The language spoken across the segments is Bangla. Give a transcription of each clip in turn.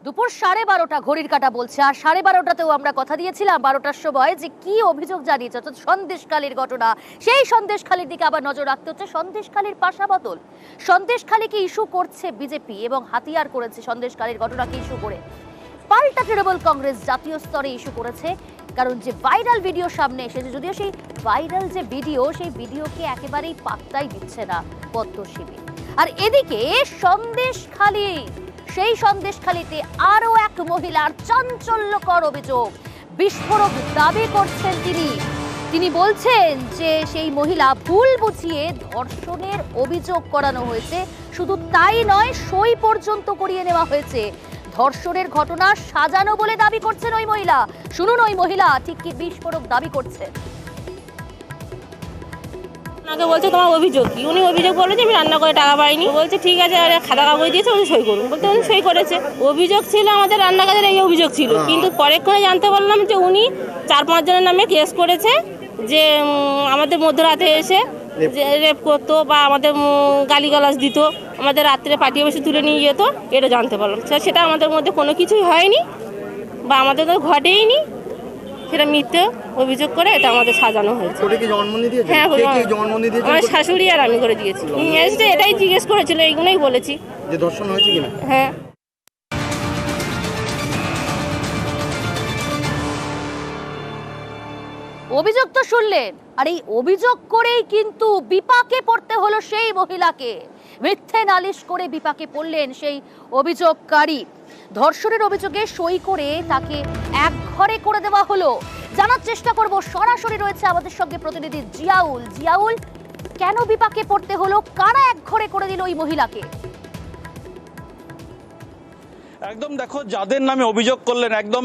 দুপুর 12:30 ঘড়ির কাঁটা বলছে, আর 12:30তেও আমরা কথা দিয়েছিলাম 12টার সময় যে কি অভিযোগ জানিয়েছে, অর্থাৎ সন্দেশখালীর ঘটনা। সেই সন্দেশখালীর দিকে আবার নজর রাখতে হচ্ছে। সন্দেশখালীর পাশা বদল, সন্দেশখালীকে ইস্যু করছে বিজেপি এবং হাতিয়ার করেছে সন্দেশখালীর ঘটনাকে ইস্যু করে। পাল্টা তৃণমূল কংগ্রেস জাতীয় স্তরে ইস্যু করেছে, কারণ যে ভাইরাল ভিডিও সামনে এসেছে, যদিও সেই ভাইরাল যে ভিডিও, সেই ভিডিওকে একেবারেই পাত্তাই দিচ্ছে না পদ্ম শিবির। আর এদিকে সন্দেশখালী, সেই সন্দেশখালীতে আরো এক মহিলার চাঞ্চল্যকর অভিযোগ, বিস্ফোরক দাবি করছেন তিনি বলছেন যে সেই মহিলা ভুল বুঝিয়ে ধর্ষণের অভিযোগ করানো হয়েছে। শুধু তাই নয়, সই পর্যন্ত করিয়ে নেওয়া হয়েছে। ধর্ষণের ঘটনা সাজানো বলে দাবি করছেন ওই মহিলা। শুনুন ওই মহিলা ঠিক কি বিস্ফোরক দাবি করছেন। আমাকে বলছে তোমার অভিযোগ কি? উনি অভিযোগ বলে যে আমি রান্না করে টাকা পাইনি। বলছে ঠিক আছে, আরে খাতা কাগজ দিয়েছে, উনি সই করুন। বলতে উনি সই করেছে। অভিযোগ ছিল আমাদের রান্না কাজের, এই অভিযোগ ছিল। কিন্তু পরেক্ষণে জানতে পারলাম যে উনি 4-5 জনের নামে কেস করেছে, যে আমাদের মধ্যরাতে এসে যে রেপ করতো বা আমাদের গালিগালাজ দিত, আমাদের রাত্রে পাঠিয়ে বসে তুলে নিয়ে যেত। এটা জানতে পারলাম। সেটা আমাদের মধ্যে কোনো কিছুই হয়নি বা আমাদের তো ঘটেইনি। সেটা মিথ্যে অভিযোগ করে এটা আমাদের সাজানো হয়েছে। হ্যাঁ, আমার শাশুড়ি আর আমি করে দিয়েছি। এটাই জিজ্ঞেস করেছিল, এইগুলোই বলেছি যে ধর্ষণ হয়েছে কিনা। হ্যাঁ, অভিযোগ তো শুনলেন, আর এই অভিযোগ করেই কিন্তু বিপাকে পড়তে হলো সেই মহিলাকে। মিথ্যে নালিশ করে বিপাকে পড়লেন সেই অভিযোগকারী। ধর্ষণের অভিযোগে সই করে তাকে একঘরে করে দেওয়া হলো। জানার চেষ্টা করব, সরাসরি রয়েছে আমাদের সঙ্গে প্রতিনিধি জিয়াউল। জিয়াউল, কেন বিপাকে পড়তে হলো? কারা একঘরে করে দিল ওই মহিলাকে? একদম দেখো, যাদের নামে অভিযোগ করলেন, একদম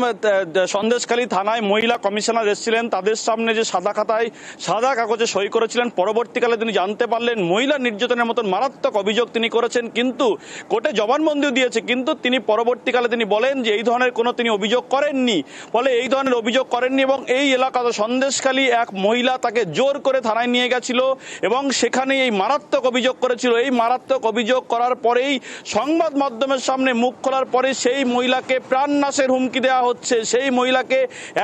সন্দেশখালী থানায় মহিলা কমিশনার এসেছিলেন, তাদের সামনে যে সাদা কাগজে সই করেছিলেন, পরবর্তীকালে তিনি জানতে পারলেন মহিলা নির্যাতনের মতন মারাত্মক অভিযোগ তিনি করেছেন। কিন্তু কোর্টে জবানবন্দিও দিয়েছে, কিন্তু তিনি পরবর্তীকালে তিনি বলেন যে এই ধরনের কোনো তিনি অভিযোগ করেননি, ফলে এই ধরনের অভিযোগ করেননি। এবং এই এলাকাতে সন্দেশখালী এক মহিলা তাকে জোর করে থানায় নিয়ে গেছিল এবং সেখানে এই মারাত্মক অভিযোগ করেছিল। এই মারাত্মক অভিযোগ করার পরেই সংবাদ মাধ্যমের সামনে মুখ খোলার পরে সেই মহিলাকে প্রাণনাশের হুমকি দেওয়া হচ্ছে, সেই মহিলাকে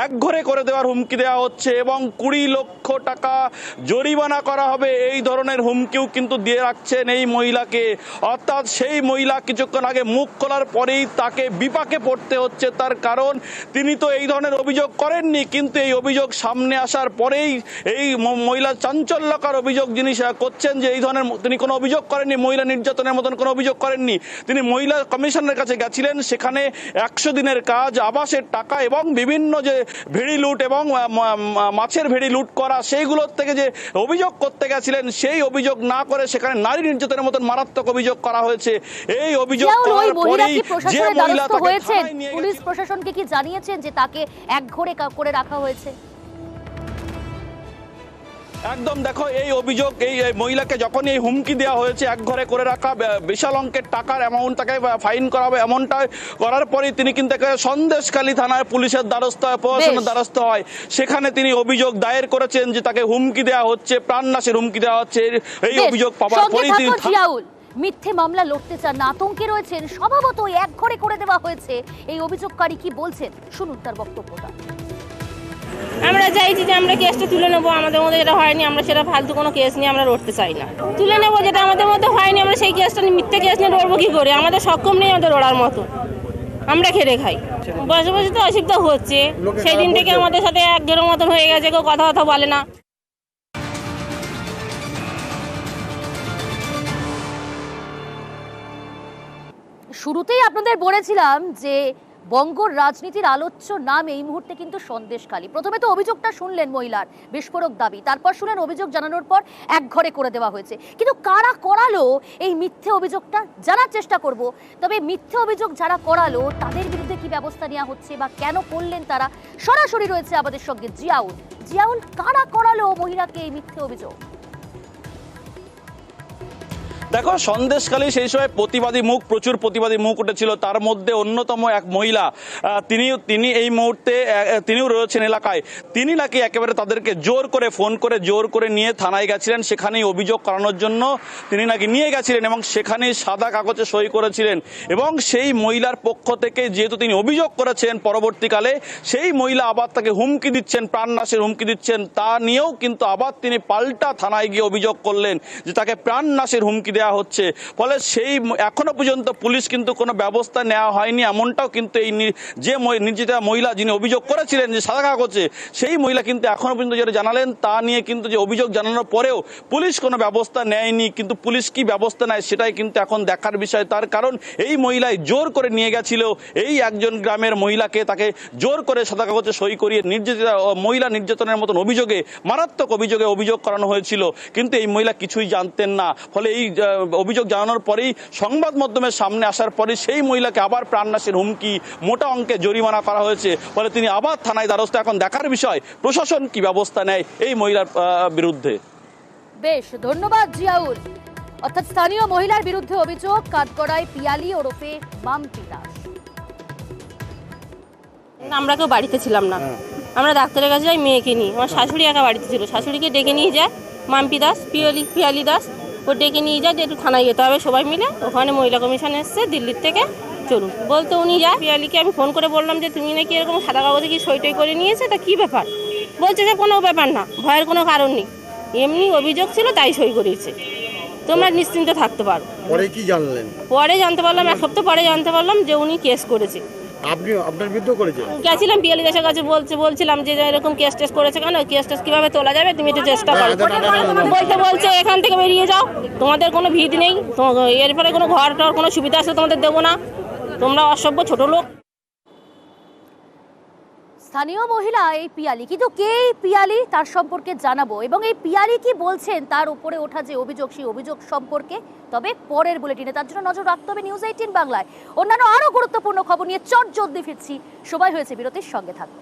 একঘরে করে দেওয়ার হুমকি দেওয়া হচ্ছে এবং 20 লক্ষ টাকা জরিমানা করা হবে, এই ধরনের হুমকিও কিন্তু দিয়ে রাখছেন এই মহিলাকে। অর্থাৎ সেই মহিলা কিছুক্ষণ আগে মুখ খোলার পরেই তাকে বিপাকে পড়তে হচ্ছে। তার কারণ তিনি তো এই ধরনের অভিযোগ করেননি, কিন্তু এই অভিযোগ সামনে আসার পরেই এই মহিলা চাঞ্চল্যকর অভিযোগ যিনি করছেন যে এই ধরনের তিনি কোনো অভিযোগ করেননি, মহিলা নির্যাতনের মতন কোনো অভিযোগ করেননি। তিনি মহিলা কমিশনের কাছে গেছিলেন, সেখানে 100 দিনের কাজ, আবাসের টাকা এবং বিভিন্ন যে ভেড়ি লুট এবং মাছের ভেড়ি লুট করা, সেইগুলোর থেকে যে অভিযোগ করতে গেছিলেন, সেই অভিযোগ না করে সেখানে নারী নির্যাতনের মতন মারাত্মক অভিযোগ করা হয়েছে। এই অভিযোগ করার পরেই যে মহিলা হয়েছে, পুলিশ প্রশাসনকে কি জানিয়েছেন যে তাকে একঘরে করে রাখা হয়েছে? একদম দেখো, এই অভিযোগ, এই মহিলাকে যখন এই হুমকি দেওয়া হয়েছে একঘরে করে রাখা, বিশাল অঙ্কের টাকার অ্যামাউন্ট তাকে ফাইন করা হবে, এমনটা করার পরেই তিনি কিন্তু সন্দেশখালী থানায় পুলিশের দ্বারস্থ হয়, প্রশাসনের দ্বারস্থ হয়। সেখানে তিনি অভিযোগ দায়ের করেছেন যে তাকে হুমকি দেওয়া হচ্ছে, প্রাণনাশের হুমকি দেওয়া হচ্ছে। এই অভিযোগ পাওয়ার পরেই তিনি মিথ্যে মামলা লড়তে চান না, আতঙ্কে রয়েছেন। স্বভাবতই একঘরে করে দেওয়া হয়েছে। এই অভিযোগকারী কি বলছেন, শুনুন তার বক্তব্যটা। আমরা চাইছি যে আমরা কেসটা তুলে নেবো। আমাদের মধ্যে যেটা হয়নি, আমরা সেটা ফালতু কোনো কেস নিয়ে আমরা লড়তে চাই না। তুলে নেবো যেটা আমাদের মধ্যে হয়নি, আমরা সেই কেসটা নিয়ে, মিথ্যে কেস নিয়ে লড়বো কি করে? আমাদের সক্ষম নেই আমাদের লড়ার মতো, আমরা খেটে খাই। বসে বসে তো অসুবিধা হচ্ছে। সেই দিন থেকে আমাদের সাথে একজনের মতন হয়ে গেছে, কেউ কথা বলে না। শুরুতেই আপনাদের বলেছিলাম যে বঙ্গর রাজনীতির আলোচ্য নাম এই মুহূর্তে কিন্তু সন্দেশখালী। প্রথমে তো অভিযোগটা শুনলেন মহিলার, বিস্ফোরক দাবি, তারপর শুনলেন অভিযোগ জানানোর পর একঘরে করে দেওয়া হয়েছে। কিন্তু কারা করালো এই মিথ্যে অভিযোগটা জানার চেষ্টা করব। তবে মিথ্যে অভিযোগ যারা করালো তাদের বিরুদ্ধে কি ব্যবস্থা নেওয়া হচ্ছে বা কেন করলেন তারা, সরাসরি রয়েছে আমাদের সঙ্গে জিয়াউল। জিয়াউল, কারা করালো মহিলাকে এই মিথ্যে অভিযোগ? দেখো সন্দেশখালী সেই সময় প্রতিবাদী মুখ, প্রচুর প্রতিবাদী মুখ উঠেছিল, তার মধ্যে অন্যতম এক মহিলা, তিনি এই মুহূর্তে তিনিও রয়েছেন এলাকায়। তিনি নাকি একেবারে তাদেরকে জোর করে ফোন করে জোর করে নিয়ে থানায় গেছিলেন, সেখানেই অভিযোগ করানোর জন্য তিনি নাকি নিয়ে গেছিলেন এবং সেখানেই সাদা কাগজে সই করেছিলেন। এবং সেই মহিলার পক্ষ থেকে যেহেতু তিনি অভিযোগ করেছেন, পরবর্তীকালে সেই মহিলা আবার তাকে হুমকি দিচ্ছেন, প্রাণনাশের হুমকি দিচ্ছেন, তা নিয়েও কিন্তু আবার তিনি পাল্টা থানায় গিয়ে অভিযোগ করলেন যে তাকে প্রাণনাশের হুমকি দেওয়া হচ্ছে। ফলে সেই এখনো পর্যন্ত পুলিশ কিন্তু কোনো ব্যবস্থা নেওয়া হয়নি, এমনটাও কিন্তু এই যে নির্যাতিতা মহিলা যিনি অভিযোগ করেছিলেন যে সাদা কাগজে, সেই মহিলা কিন্তু এখনো পর্যন্ত যেটা জানালেন তা নিয়ে কিন্তু যে অভিযোগ জানানোর পরেও পুলিশ কোনো ব্যবস্থা নেয়নি। কিন্তু পুলিশ কি ব্যবস্থা নেয় সেটাই কিন্তু এখন দেখার বিষয়। তার কারণ এই মহিলাই জোর করে নিয়ে গেছিল এই একজন গ্রামের মহিলাকে, তাকে জোর করে সাদা কাগজে সই করিয়ে নির্যাতিতা মহিলা নির্যাতনের মতন অভিযোগে, মারাত্মক অভিযোগে অভিযোগ করানো হয়েছিল। কিন্তু এই মহিলা কিছুই জানতেন না। ফলে এই অভিযোগ জানানোর পরেই সংবাদ মাধ্যমের সামনে আসার পরে সেই মহিলাকে আবার প্রাণনাশের হুমকি, মোটা অঙ্কে জরিমানা করা হয়েছে। ফলে তিনি আবার থানায় দ্বারস্থ। এখন দেখার বিষয় প্রশাসন কি ব্যবস্থা নেয় এই মহিলার বিরুদ্ধে। বেশ, ধন্যবাদ জিয়াউল। অর্থাৎ স্থানীয় মহিলার বিরুদ্ধে অভিযোগ, কাঠগড়ায় পিয়ালি ওরফে মাম্পি দাস। আমরা কেউ বাড়িতে ছিলাম না, আমরা ডাক্তারের কাছে যাই মেয়েকে নিয়ে। আমার শাশুড়ি একা বাড়িতে ছিল, শাশুড়িকে ডেকে নিয়ে যায় মাম্পি দাস, পিয়ালি দাস, ও ডেকে নিয়ে যায় যে একটু থানায় যেতে হবে সবাই মিলে। ওখানে মহিলা কমিশন এসছে দিল্লির থেকে, চলুন বলতে উনি যায়। পিয়ালিকে আমি ফোন করে বললাম যে তুমি নাকি এরকম সাদা কাগজে কি সই টই করে নিয়েছে, তা কী ব্যাপার? বলছে যে কোনো ব্যাপার না, ভয়ের কোনো কারণ নেই, এমনি অভিযোগ ছিল তাই সই করেছে, তোমরা নিশ্চিন্ত থাকতে পারো। পরে কি জানলেন? পরে জানতে পারলাম, এক সপ্তাহ পরে জানতে পারলাম যে উনি কেস করেছে। আপনি আপনার বিরুদ্ধে করেছেন? গেছিলাম পিয়ালি দাসের কাছে, বলছিলাম যে এরকম কেস টেস করেছে, কেন কেস টেস কীভাবে তোলা যাবে, তুমি একটু চেষ্টা করো। বলছে এখান থেকে বেরিয়ে যাও, তোমাদের কোনো ভিত নেই, এরপরে কোনো ঘর টর কোনো সুবিধা আছে তোমাদের দেবো না, তোমরা অসভ্য ছোট লোক। স্থানীয় মহিলা এই পিয়ালি, কিন্তু কে এই পিয়ালি তার সম্পর্কে জানাবো, এবং এই পিয়ালি কি বলছেন তার উপরে ওঠা যে অভিযোগ, সেই অভিযোগ সম্পর্কে তবে পরের বুলেটিনে। তার জন্য নজর রাখতে হবে নিউজ 18 বাংলায়। অন্যান্য আরো গুরুত্বপূর্ণ খবর নিয়ে চটজলদি ফিরছি। সময় হয়েছে বিরতির, সঙ্গে থাকুন।